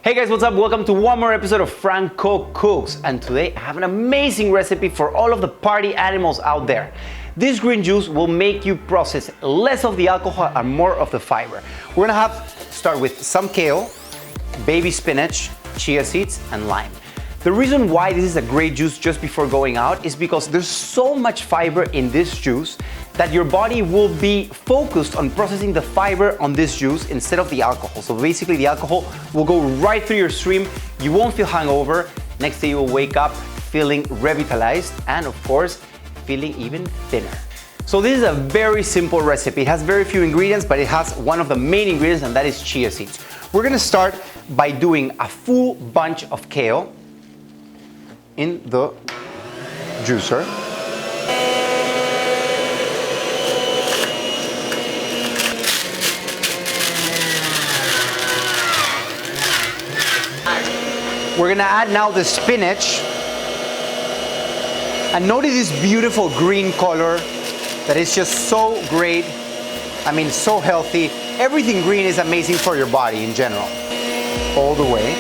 Hey guys, what's up? Welcome to one more episode of Franco Cooks. And today I have an amazing recipe for all of the party animals out there. This green juice will make you process less of the alcohol and more of the fiber. We're gonna start with some kale, baby spinach, chia seeds, and lime. The reason why this is a great juice just before going out is because there's so much fiber in this juice that your body will be focused on processing the fiber on this juice instead of the alcohol. So basically the alcohol will go right through your stream, you won't feel hungover, next day you will wake up feeling revitalized and of course, feeling even thinner. So this is a very simple recipe. It has very few ingredients, but it has one of the main ingredients and that is chia seeds. We're gonna start by doing a full bunch of kale in the juicer. We're gonna add now the spinach. And notice this beautiful green color that is just so great. I mean, so healthy. Everything green is amazing for your body in general. All the way.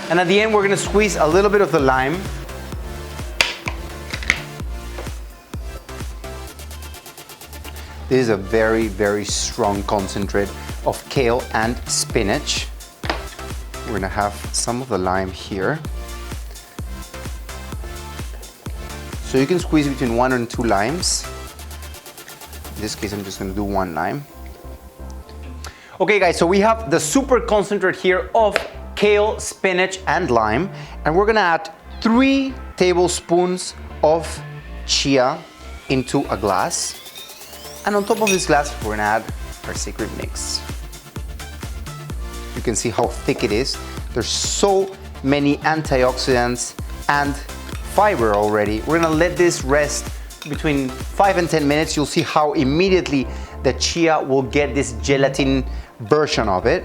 And at the end, we're gonna squeeze a little bit of the lime. This is a very, very strong concentrate of kale and spinach. We're gonna have some of the lime here. So you can squeeze between 1 and 2 limes. In this case, I'm just gonna do 1 lime. Okay guys, so we have the super concentrate here of kale, spinach, and lime. And we're gonna add 3 tablespoons of chia into a glass. And on top of this glass, we're gonna add our secret mix. You can see how thick it is. There's so many antioxidants and fiber already. We're gonna let this rest between 5 and 10 minutes. You'll see how immediately the chia will get this gelatin version of it.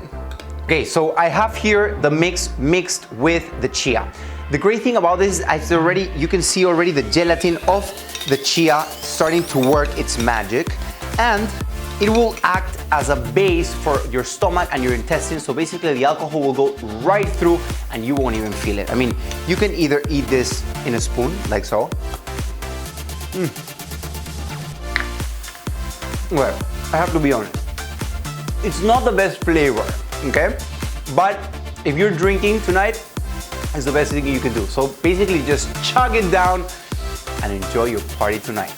Okay, so I have here the mix mixed with the chia. The great thing about this is you can see already the gelatin of the chia starting to work its magic, and it will act as a base for your stomach and your intestines. So basically the alcohol will go right through and you won't even feel it. I mean, you can either eat this in a spoon, like so. Well, I have to be honest. It's not the best flavor, okay? But if you're drinking tonight, it's the best thing you can do. So basically just chug it down and enjoy your party tonight.